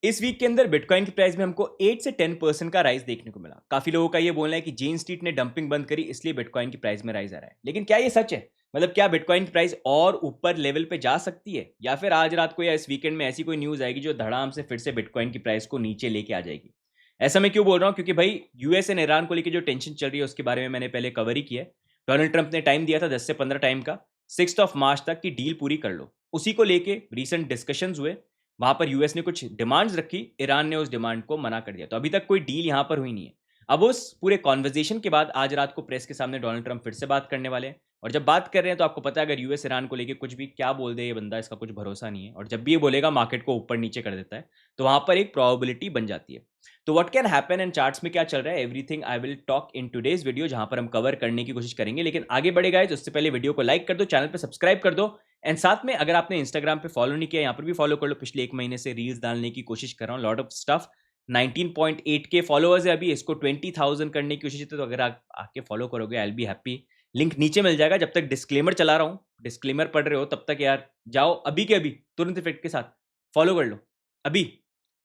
इस वीक के अंदर बिटकॉइन की प्राइस में हमको 8 से 10% का राइज देखने को मिला। काफी लोगों का ये बोलना है कि जेन स्ट्रीट ने डंपिंग बंद करी इसलिए बिटकॉइन की प्राइस में राइज आ रहा है, लेकिन क्या ये सच है? मतलब क्या बिटकॉइन की प्राइस और ऊपर लेवल पे जा सकती है, या फिर आज रात को या इस वीकेंड में ऐसी कोई न्यूज आएगी जो धड़ाम से फिर से बिटकॉइन की प्राइस को नीचे लेके आ जाएगी? ऐसा मैं क्यों बोल रहा हूँ? क्योंकि भाई यूएस एंड ईरान को लेकर जो टेंशन चल रही है उसके बारे में मैंने पहले कवर ही किया है। डोनाल्ड ट्रंप ने टाइम दिया था 10 से 15 टाइम का, 6 तक की डील पूरी कर लो। उसी को लेके रीसेंट डिस्कशंस हुए। वहां पर यूएस ने कुछ डिमांड्स रखी, ईरान ने उस डिमांड को मना कर दिया, तो अभी तक कोई डील यहां पर हुई नहीं है। अब उस पूरे कॉन्वर्जेशन के बाद आज रात को प्रेस के सामने डोनाल्ड ट्रंप फिर से बात करने वाले हैं। और जब बात कर रहे हैं तो आपको पता है अगर यूएस ईरान को लेके कुछ भी क्या बोल दे ये बंदा, इसका कुछ भरोसा नहीं है, और जब भी ये बोलेगा मार्केट को ऊपर नीचे कर देता है, तो वहां पर एक प्रोबेबिलिटी बन जाती है। तो what can happen and charts में क्या चल रहा है, everything I will talk in today's video, जहां पर हम कवर करने की कोशिश करेंगे। लेकिन आगे बढ़ेगा है तो उससे पहले वीडियो को लाइक कर दो, चैनल पे सब्सक्राइब कर दो, एंड साथ में अगर आपने इंस्टाग्राम पे फॉलो नहीं किया यहाँ पर भी फॉलो कर लो। पिछले 1 महीने से रील्स डालने की कोशिश कर रहा हूँ, लॉट ऑफ स्टफ। 19.8 के फॉलोअर्स है अभी, इसको 20,000 करने की कोशिश है, तो अगर आप आके फॉलो करोगे I will be happy. Link नीचे मिल जाएगा। जब तक डिस्क्लेमर चला रहा हूँ, डिस्क्लेमर पढ़ रहे हो, तब तक यार जाओ अभी के अभी तुरंत इफेक्ट के साथ फॉलो कर लो। अभी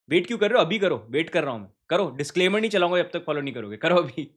वेट क्यों कर रहे हो? अभी करो, वेट कर रहा हूं मैं, करो। डिस्क्लेमर नहीं चलाऊंगा जब तक फॉलो नहीं करोगे, करो अभी।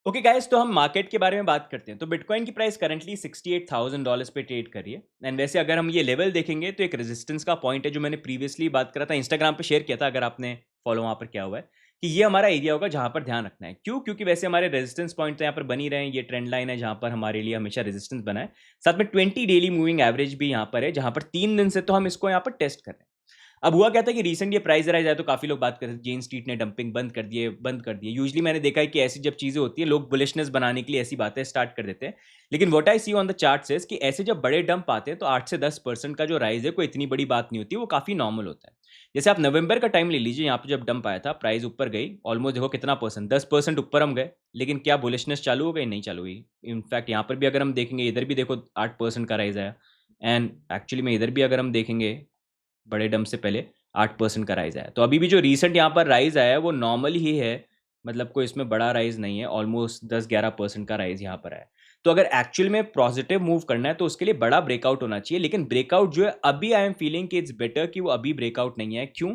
ओके गाइस, तो हम मार्केट के बारे में बात करते हैं। तो बिटकॉइन की प्राइस करंटली $68,000 पे ट्रेड कर रही है। एंड वैसे अगर हम ये लेवल देखेंगे तो एक रेजिस्टेंस का पॉइंट है जो मैंने प्रीवियसली बात करा था, इंस्टाग्राम पे शेयर किया था, अगर आपने फॉलो वहाँ पर किया हुआ है, कि ये हमारा एरिया होगा जहाँ पर ध्यान रखना है। क्यों? क्योंकि वैसे हमारे रेजिस्टेंस पॉइंट तो यहाँ पर बनी रहे हैं, ये ट्रेंड लाइन है जहाँ पर हमारे लिए हमेशा रेजिस्टेंस बना है। साथ में 20 डेली मूविंग एवरेज भी यहाँ पर है, जहाँ पर 3 दिन से तो हम इसको यहाँ पर टेस्ट कर रहे हैं। अब हुआ क्या था कि रिसेंट ये प्राइस राइज आया तो काफी लोग बात कर रहे थे जेन स्ट्रीट ने डंपिंग बंद कर दिए। यूजुअली मैंने देखा है कि ऐसी जब चीजें होती है लोग बुलिशनेस बनाने के लिए ऐसी बातें स्टार्ट कर देते हैं। लेकिन what I see on the chart is कि ऐसे जब बड़े डंप आते हैं तो 8 से 10% का जो राइज है कोई इतनी बड़ी बात नहीं होती, वो काफी नॉर्मल होता है। जैसे आप नवंबर का टाइम ले लीजिए, यहाँ पे जब डंप आया था प्राइस ऊपर गई ऑलमोस्ट, देखो कितना परसेंट, 10% ऊपर हम गए। लेकिन क्या बुलिशनेस चालू हो गई? नहीं चालू हुई। इनफैक्ट यहाँ पर भी अगर हम देखेंगे, इधर भी देखो 8% का राइज आया। एंड एक्चुअली में इधर भी अगर हम देखेंगे बड़े डंप से पहले 8% का राइज आया। तो अभी भी जो रीसेंट यहाँ पर राइज आया है वो नॉर्मल ही है, मतलब कोई इसमें बड़ा राइज नहीं है। ऑलमोस्ट 10-11% का राइज यहाँ पर आया। तो अगर एक्चुअल में पॉजिटिव मूव करना है तो उसके लिए बड़ा ब्रेकआउट होना चाहिए। लेकिन ब्रेकआउट जो है अभी आई एम फीलिंग कि इट्स बेटर कि वो अभी ब्रेकआउट नहीं है। क्यों?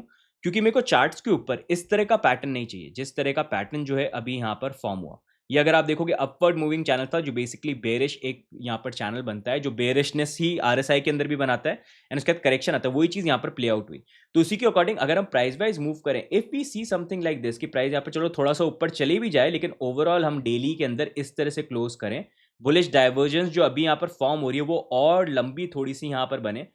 क्योंकि मेरे को चार्ट्स के ऊपर इस तरह का पैटर्न नहीं चाहिए जिस तरह का पैटर्न जो है अभी यहाँ पर फॉर्म हुआ। ये अगर आप देखोगे अपवर्ड मूविंग चैनल था, जो बेसिकली बेरिश एक यहाँ पर चैनल बनता है, जो बेरिशनेस ही आरएसआई के अंदर भी बनाता है, एंड उसके बाद करेक्शन आता है, वही चीज यहाँ पर प्ले आउट हुई। तो उसी के अकॉर्डिंग अगर हम प्राइस वाइज मूव करें, if we see something like this कि प्राइस यहाँ पर चलो थोड़ा सा ऊपर चली भी जाए, लेकिन ओवरऑल हम डेली के अंदर इस तरह से क्लोज करें, बुलिश डाइवर्जेंस जो अभी यहाँ पर फॉर्म हो रही है वो और लंबी थोड़ी सी यहाँ पर बने,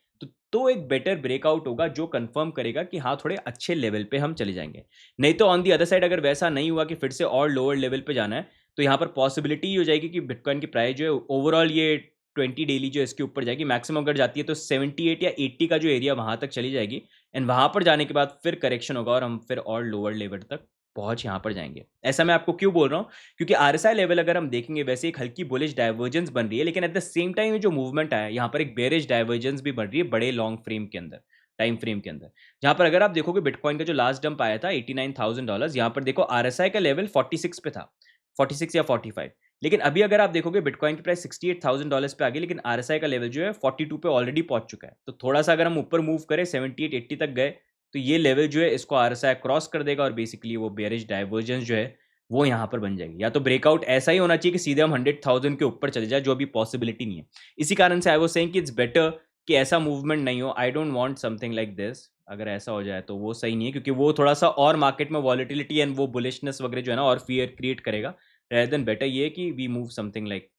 तो एक बेटर ब्रेकआउट होगा जो कंफर्म करेगा कि हाँ थोड़े अच्छे लेवल पे हम चले जाएंगे। नहीं तो ऑन दी अदर साइड अगर वैसा नहीं हुआ कि फिर से और लोअर लेवल पे जाना है, तो यहाँ पर पॉसिबिलिटी हो जाएगी कि बिटकॉइन की प्राइस जो है ओवरऑल ये 20 डेली जो इसके ऊपर जाएगी, मैक्सिमम अगर जाती है तो 78 या 80 का जो एरिया वहां तक चली जाएगी। एंड वहां पर जाने के बाद फिर करेक्शन होगा और हम फिर और लोअर लेवल तक पहुंच यहाँ पर जाएंगे। ऐसा मैं आपको क्यों बोल रहा हूँ? क्योंकि आरएसआई लेवल अगर हम देखेंगे वैसे एक हल्की बुलिश डाइवर्जेंस बन रही है, लेकिन एट द सेम टाइम जो मूवमेंट आया यहाँ पर एक बेरिश डाइवर्जेंस भी बन रही है बड़े लॉन्ग फ्रेम के अंदर, टाइम फ्रेम के अंदर। जहां पर अगर आप देखोगे बिटकॉइन का जो लास्ट डंप आया था $89,000, यहाँ पर देखो आरएसआई का लेवल 46 पे था, 46 या 45। लेकिन अभी अगर आप देखोगे बिटकॉइन की प्राइस $68,000 पे आ गई, लेकिन आरएसआई का लेवल जो है 42 पे ऑलरेडी पहुंच चुका है। तो थोड़ा सा अगर हम ऊपर मूव करें 78-80 तक गए, तो ये लेवल जो है इसको आरएसआई क्रॉस कर देगा और बेसिकली वो बेरिश डाइवर्जेंस जो है वो यहाँ पर बन जाएगी। या तो ब्रेकआउट ऐसा ही होना चाहिए कि सीधे हम 100,000 के ऊपर चले जाए, जो अभी पॉसिबिलिटी नहीं है। इसी कारण से आई वाज सेइंग कि इट्स बेटर कि ऐसा मूवमेंट नहीं हो। I don't want something like this. अगर ऐसा हो जाए तो वो सही नहीं है, क्योंकि वो थोड़ा सा और मार्केट में वॉलिटिलिटी एंड वो बुलिशनेस वगैरह जो है ना और फियर क्रिएट करेगा। रेदर देन बेटर ये कि we move something like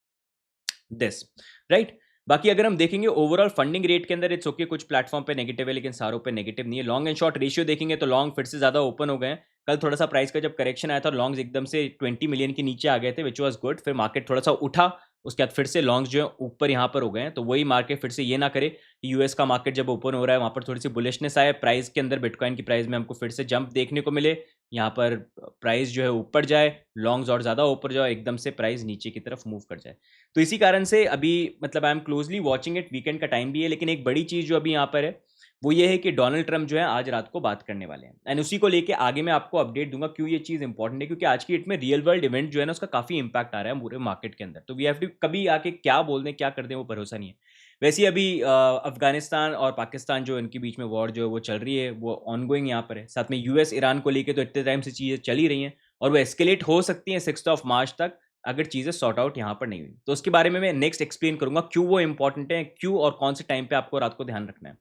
this, right. बाकी अगर हम देखेंगे ओवरऑल फंडिंग रेट के अंदर इट्स ओके, कुछ प्लेटफॉर्म पे नेगेटिव है लेकिन सारों पे नेगेटिव नहीं है। लॉन्ग एंड शॉर्ट रेशियो देखेंगे तो लॉन्ग फिर से ज्यादा ओपन हो गए हैं। कल थोड़ा सा प्राइस का जब करेक्शन आया था लॉन्ग्स एकदम से 20 मिलियन के नीचे आ गए थे, विच वाज गुड। फिर मार्केट थोड़ा सा उठा, उसके बाद फिर से लॉन्ग्स जो है ऊपर यहाँ पर हो गए हैं। तो वही मार्केट फिर से ये ना करे कि यूएस का मार्केट जब ओपन हो रहा है वहाँ पर थोड़ी सी बुलिशनेस आए प्राइस के अंदर, बिटकॉइन की प्राइस में हमको फिर से जंप देखने को मिले, यहाँ पर प्राइस जो है ऊपर जाए, लॉन्ग्स और ज़्यादा ऊपर जाए, एकदम से प्राइस नीचे की तरफ मूव कर जाए। तो इसी कारण से अभी मतलब I am closely watching it. Weekend का टाइम भी है, लेकिन एक बड़ी चीज़ जो अभी यहाँ पर है वो ये है कि डोनाल्ड ट्रंप जो है आज रात को बात करने वाले हैं, एंड उसी को लेके आगे मैं आपको अपडेट दूंगा क्यों ये चीज़ इंपॉर्टेंट है, क्योंकि आज की डेट में रियल वर्ल्ड इवेंट जो है ना उसका काफ़ी इंपैक्ट आ रहा है पूरे मार्केट के अंदर। तो वी हैव टू, कभी आके क्या बोल दें क्या कर दें वो भरोसा नहीं है। वैसे ही अभी अफगानिस्तान और पाकिस्तान जो इनके बीच में वॉर जो है वो चल रही है, वो ऑनगोइंग यहाँ पर है। साथ में यूएस ईरान को लेके तो इतने टाइम से चीज़ें चल ही रही हैं और वो एस्केलेट हो सकती हैं 6 मार्च तक, अगर चीज़ें सॉर्ट आउट यहाँ पर नहीं हुई। तो उसके बारे में मैं नेक्स्ट एक्सप्लेन करूंगा क्यों वो इंपॉर्टेंट है, क्यों और कौन से टाइम पे आपको रात को ध्यान रखना है।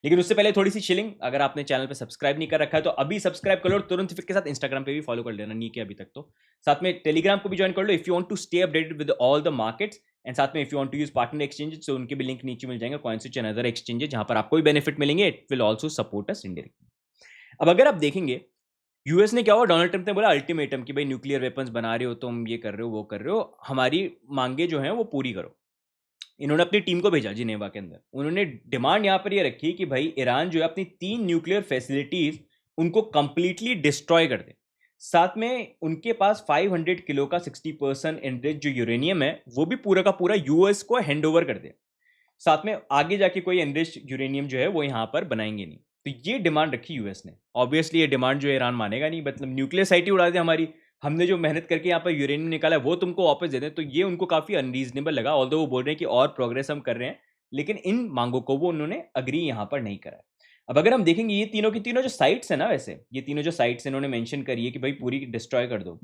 लेकिन उससे पहले थोड़ी सी चिलिंग, अगर आपने चैनल पे सब्सक्राइब नहीं कर रखा है तो अभी सब्सक्राइब कर लो और तुरंत फिर के साथ इंस्टाग्राम पे भी फॉलो कर लेना, नहीं किया अभी तक तो। साथ में टेलीग्राम को भी ज्वाइन कर लो if you want to stay updated with all the markets. And साथ में if you want to use partner exchanges तो उनके भी लिंक नीचे मिल जाएंगे, कॉइनस्विच एंड अदर एक्सचेंजेस, जहां पर आपको भी बेनिफिट मिलेंगे। It will also support us indirectly. अब अगर आप देखेंगे यूएस ने क्या हुआ, डोनाल्ड ट्रंप ने बोला अल्टीमेटम कि भाई न्यूक्लियर वेपन्स बना रहे हो तुम, ये कर रहे हो वो कर रहे हो, हमारी मांगे जो हैं वो पूरी करो। इन्होंने अपनी टीम को भेजा जिनेवा के अंदर। उन्होंने डिमांड यहाँ पर ये रखी कि भाई ईरान जो है अपनी 3 न्यूक्लियर फैसिलिटीज उनको कंप्लीटली डिस्ट्रॉय कर दे। साथ में उनके पास 500 किलो का 60% एनरिच जो यूरेनियम है वो भी पूरा का पूरा यूएस को हैंड ओवर कर दे। साथ में आगे जाके कोई एनरिच यूरेनियम जो है वो यहाँ पर बनाएंगे नहीं। तो ये डिमांड रखी यूएस ने। ऑब्वियसली ये डिमांड जो ईरान मानेगा नहीं, मतलब न्यूक्लियर साइट ही उड़ा दे हमारी, हमने जो मेहनत करके यहाँ पर यूरेनियम निकाला है वो तुमको वापस दे दें, तो ये उनको काफ़ी अनरीजनेबल लगा। ऑल्दो वो बोल रहे हैं कि और प्रोग्रेस हम कर रहे हैं, लेकिन इन मांगों को वो उन्होंने अग्री यहाँ पर नहीं करा है। अब अगर हम देखेंगे ये तीनों की तीनों जो साइट्स है ना, वैसे ये तीनों जो साइट्स इन्होंने मेंशन करी है कि भाई पूरी डिस्ट्रॉय कर दो,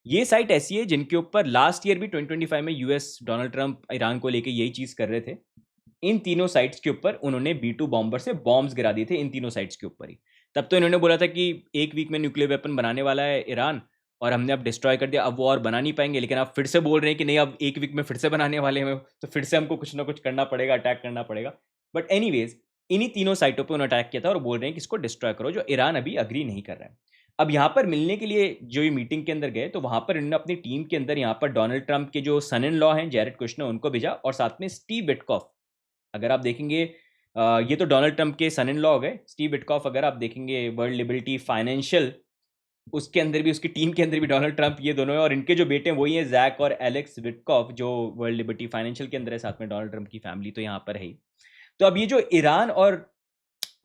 ये साइट ऐसी है जिनके ऊपर लास्ट ईयर भी 2025 में यूएस डोनाल्ड ट्रंप ईरान को लेके यही चीज़ कर रहे थे। इन तीनों साइट्स के ऊपर उन्होंने B2 बॉम्बर से बॉम्ब्स गिरा दिए थे, इन तीनों साइट्स के ऊपर ही। तब तो इन्होंने बोला था कि एक वीक में न्यूक्लियर वेपन बनाने वाला है ईरान, और हमने अब डिस्ट्रॉय कर दिया, अब वो और बना नहीं पाएंगे। लेकिन आप फिर से बोल रहे हैं कि नहीं अब एक वीक में फिर से बनाने वाले हैं, तो फिर से हमको कुछ ना कुछ करना पड़ेगा, अटैक करना पड़ेगा। बट एनीवेज इन्हीं तीनों साइटों पर उन्होंने अटैक किया था और बोल रहे हैं कि इसको डिस्ट्रॉय करो, जो ईरान अभी अग्री नहीं कर रहा है। अब यहाँ पर मिलने के लिए जो ये मीटिंग के अंदर गए, तो वहाँ पर इन्होंने अपनी टीम के अंदर यहाँ पर डोनाल्ड ट्रंप के जो सन इन लॉ हैं जैरेड कुशनर उनको भेजा, और साथ में स्टीव विटकॉफ। अगर आप देखेंगे ये तो डोनाल्ड ट्रंप के सन इन लॉ हो गए। स्टीव विटकॉफ अगर आप देखेंगे वर्ल्ड लिबर्टी फाइनेंशियल, उसके अंदर भी, उसकी टीम के अंदर भी डोनाल्ड ट्रंप, ये दोनों हैं। और इनके जो बेटे हैं वही हैं जैक और एलेक्स विटकॉफ, जो वर्ल्ड लिबर्टी फाइनेंशियल के अंदर है। साथ में डोनाल्ड ट्रंप की फैमिली तो यहाँ पर है ही। तो अब ये जो ईरान और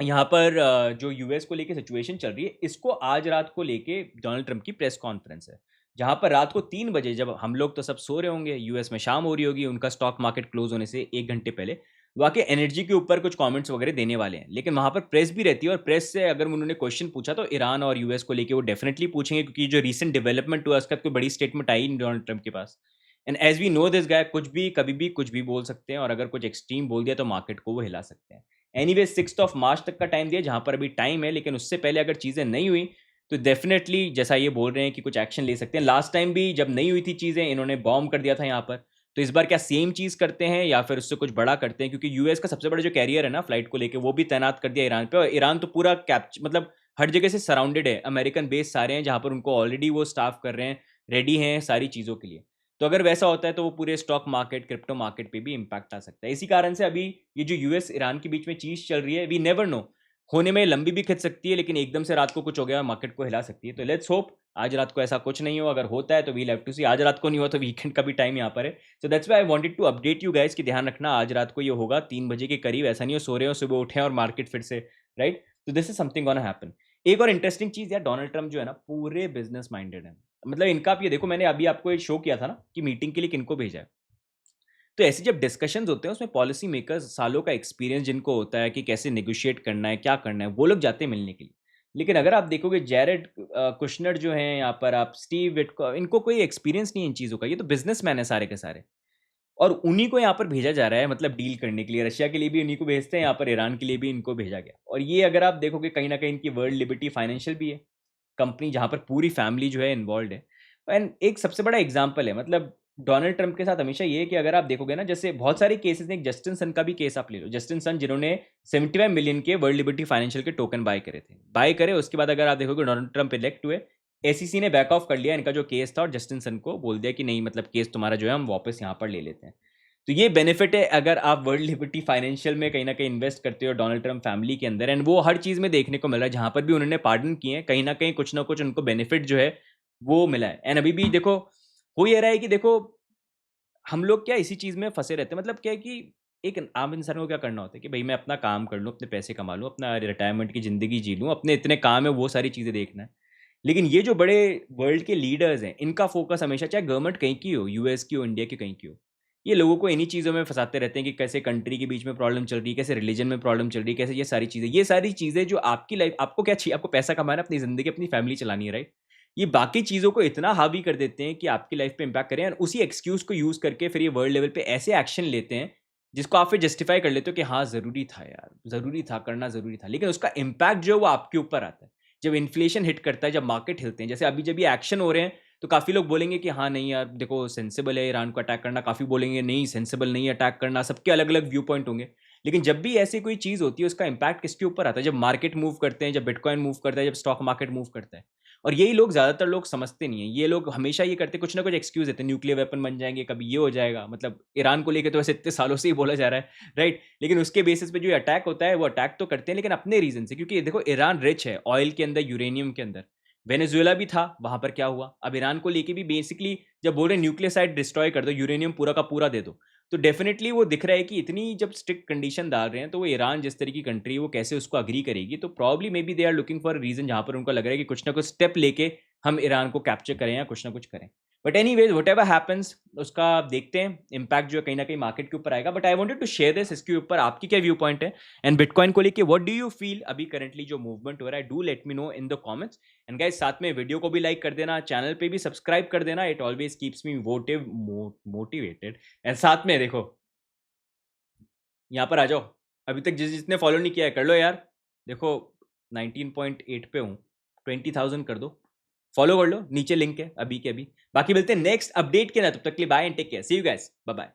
यहाँ पर जो यूएस को लेके सिचुएशन चल रही है, इसको आज रात को लेके डोनाल्ड ट्रंप की प्रेस कॉन्फ्रेंस है, जहाँ पर रात को 3 बजे, जब हम लोग तो सब सो रहे होंगे, यूएस में शाम हो रही होगी, उनका स्टॉक मार्केट क्लोज होने से 1 घंटे पहले, वाकई एनर्जी के ऊपर कुछ कमेंट्स वगैरह देने वाले हैं। लेकिन वहाँ पर प्रेस भी रहती है, और प्रेस से अगर उन्होंने क्वेश्चन पूछा तो ईरान और यूएस को लेके वो डेफिनेटली पूछेंगे, क्योंकि जो रिसेंट डेवलपमेंट हुआ उसका कोई बड़ी स्टेटमेंट आई नहीं डोनाल्ड ट्रंप के पास। And as we know this guy, कुछ भी कभी भी कुछ भी बोल सकते हैं, और अगर कुछ एक्सट्रीम बोल दिया तो मार्केट को वो हिला सकते हैं। एनीवे 6 मार्च तक का टाइम दिया, जहाँ पर अभी टाइम है, लेकिन उससे पहले अगर चीज़ें नहीं हुई तो डेफिनेटली जैसा ये बोल रहे हैं कि कुछ एक्शन ले सकते हैं। लास्ट टाइम भी जब नहीं हुई थी चीज़ें, इन्होंने बॉम्ब कर दिया था यहाँ पर। तो इस बार क्या सेम चीज़ करते हैं या फिर उससे कुछ बड़ा करते हैं, क्योंकि यूएस का सबसे बड़ा जो कैरियर है ना फ्लाइट को लेके, वो भी तैनात कर दिया ईरान पे। और ईरान तो पूरा मतलब हर जगह से सराउंडेड है, अमेरिकन बेस सारे हैं, जहाँ पर उनको ऑलरेडी वो स्टाफ कर रहे हैं, रेडी हैं सारी चीज़ों के लिए। तो अगर वैसा होता है तो वो पूरे स्टॉक मार्केट, क्रिप्टो मार्केट पे भी इम्पैक्ट आ सकता है। इसी कारण से अभी ये जो यूएस ईरान के बीच में चीज़ चल रही है, वी नेवर नो, होने में लंबी भी खिंच सकती है, लेकिन एकदम से रात को कुछ हो गया मार्केट को हिला सकती है। तो लेट्स होप आज रात को ऐसा कुछ नहीं हो। अगर होता है तो वी हैव टू सी। आज रात को नहीं हो तो वीकेंड का भी टाइम यहाँ पर है। So that's why I wanted to update you guys कि ध्यान रखना आज रात को ये होगा 3 बजे के करीब। ऐसा नहीं हो सो रहे हो सुबह उठे और मार्केट फिर से, राइट। तो this is something gonna happen. एक और इंटरेस्टिंग चीज़ यार, डोनाल्ड ट्रंप जो है ना पूरे बिजनेस माइंडेड है। मतलब इनका आप ये देखो, मैंने अभी आपको एक शो किया था ना कि मीटिंग के लिए किनको भेजा है। तो ऐसे जब डिस्कशंस होते हैं उसमें पॉलिसी मेकर्स, सालों का एक्सपीरियंस जिनको होता है कि कैसे नेगोशिएट करना है, क्या करना है, वो लोग जाते हैं मिलने के लिए। लेकिन अगर आप देखोगे जैरेड कुशनर जो हैं यहाँ पर, आप स्टीव विटको, इनको कोई एक्सपीरियंस नहीं है इन चीज़ों का। ये तो बिजनेसमैन है सारे के सारे, और उन्हीं को यहाँ पर भेजा जा रहा है, मतलब डील करने के लिए। रशिया के लिए भी उन्हीं को भेजते हैं यहाँ पर, ईरान के लिए भी इनको भेजा गया। और ये अगर आप देखोगे कहीं ना कहीं इनकी वर्ल्ड लिबर्टी फाइनेंशियल भी है कंपनी, जहाँ पर पूरी फैमिली जो है इन्वॉल्व है। एंड एक सबसे बड़ा एग्जाम्पल है, मतलब डोनाल्ड ट्रंप के साथ हमेशा ये है कि अगर आप देखोगे ना, जैसे बहुत सारे केसेस हैं, जस्टिन सन का भी केस आप ले लो। जस्टिन सन जिन्होंने 75 मिलियन के वर्ल्ड लिबर्टी फाइनेंशियल के टोकन बाय करे थे, बाय करे, उसके बाद अगर आप देखोगे डोनाल्ड ट्रंप इलेक्ट हुए, एसीसी ने बैक ऑफ कर लिया इनका जो केस था, और जस्टिन सन को बोल दिया कि नहीं, मतलब केस तुम्हारा जो है हम वापस यहाँ पर ले लेते हैं। तो ये बेनिफिट है अगर आप वर्ल्ड लिबर्टी फाइनेंशियल में कहीं ना कहीं इन्वेस्ट करते हो डोनाल्ड ट्रंप फैमिली के अंदर। एंड वो हर चीज़ में देखने को मिल रहा है, जहाँ पर भी उन्होंने पार्डन किए हैं, कहीं ना कहीं कुछ ना कुछ उनको बेनिफिट जो है वो मिला है। एंड अभी भी देखो हो ये रहा है कि देखो हम लोग क्या इसी चीज़ में फंसे रहते हैं। मतलब क्या है कि एक आम इंसान को क्या करना होता है कि भाई मैं अपना काम कर लूँ, अपने पैसे कमा लूँ, अपना रिटायरमेंट की ज़िंदगी जी लूँ, अपने इतने काम है वो सारी चीज़ें देखना है। लेकिन ये जो बड़े वर्ल्ड के लीडर्स हैं, इनका फोकस हमेशा, चाहे गवर्नमेंट कहीं की हो, यूएस की हो, इंडिया की कहीं की हो, ये लोगों को इन्हीं चीज़ों में फंसाते रहते हैं कि कैसे कंट्री के बीच में प्रॉब्लम चल रही है, कैसे रिलीजन में प्रॉब्लम चल रही है, कैसे ये सारी चीज़ें जो आपकी लाइफ, आपको क्या चाहिए, आपको पैसा कमाना है, अपनी ज़िंदगी, अपनी फैमिली चलानी है, राइट? ये बाकी चीज़ों को इतना हावी कर देते हैं कि आपकी लाइफ पे इम्पैक्ट करें, और उसी एक्सक्यूज़ को यूज़ करके फिर ये वर्ल्ड लेवल पे ऐसे एक्शन लेते हैं जिसको आप फिर जस्टिफाई कर लेते हो कि हाँ, ज़रूरी था यार, ज़रूरी था, करना ज़रूरी था। लेकिन उसका इम्पैक्ट जो है वो आपके ऊपर आता है। जब इन्फ्लेशन हिट करता है, जब मार्केट हिलते हैं, जैसे अभी जब ये एक्शन हो रहे हैं, तो काफ़ी लोग बोलेंगे कि हाँ, नहीं यार देखो सेंसिबल है ईरान को अटैक करना, काफ़ी बोलेंगे नहीं सेंसिबल नहीं है अटैक करना, सबके अलग-अलग व्यू पॉइंट होंगे। लेकिन जब भी ऐसी कोई चीज़ होती है, उसका इम्पैक्ट किसके ऊपर आता है? जब मार्केट मूव करते हैं, जब बिटकॉइन मूव करता है, जब स्टॉक मार्केट मूव करता है। और यही लोग, ज़्यादातर लोग समझते नहीं हैं। ये लोग हमेशा ये करते हैं, कुछ ना कुछ एक्सक्यूज़ देते हैं, न्यूक्लियर वेपन बन जाएँगे, कभी ये हो जाएगा। मतलब ईरान को लेके तो वैसे इतने सालों से ही बोला जा रहा है, राइट? लेकिन उसके बेसिस पे जो अटैक होता है, वो अटैक तो करते हैं लेकिन अपने रीज़न से, क्योंकि देखो ईरान रिच है, ऑयल के अंदर, यूरेनियम के अंदर। वेनेजुएला भी था, वहाँ पर क्या हुआ? अब ईरान को लेके भी बेसिकली जब बोल रहे हैं न्यूक्लियर साइट डिस्ट्रॉय कर दो, यूरेनियम पूरा का पूरा दे दो, तो डेफ़िनेटली वो दिख रहा है कि इतनी जब स्ट्रिक्ट कंडीशन डाल रहे हैं, तो वो ईरान जिस तरह की कंट्री है, वो कैसे उसको एग्री करेगी? तो probably maybe they are looking for a reason, जहाँ पर उनको लग रहा है कि कुछ ना कुछ स्टेप लेके हम ईरान को कैप्चर करें या कुछ ना कुछ करें। बट एनीवेज़ व्हाटएवर हैपेंस, उसका देखते हैं इम्पैक्ट जो है कहीं न कहीं मार्केट के ऊपर आएगा। But I wanted to share this, इसके ऊपर आपकी क्या व्यू पॉइंट है? एंड बिटकॉइन को लेके व्हाट डू यू फील अभी करंटली जो मूवमेंट हो रहा है? Do let me know in the comments. And guys, साथ में वीडियो को भी लाइक कर देना, चैनल पे भी सब्सक्राइब कर देना, it always keeps me motivated. And साथ में देखो, यहाँ पर आ जाओ, अभी तक जिसने फॉलो नहीं किया है कर लो यार। देखो 19.8 पे हूँ, 20,000 कर दो, फॉलो कर लो, नीचे लिंक है अभी के अभी। बाकी मिलते हैं नेक्स्ट अपडेट के ना, तब तक के लिए bye and take care, see you guys, bye bye.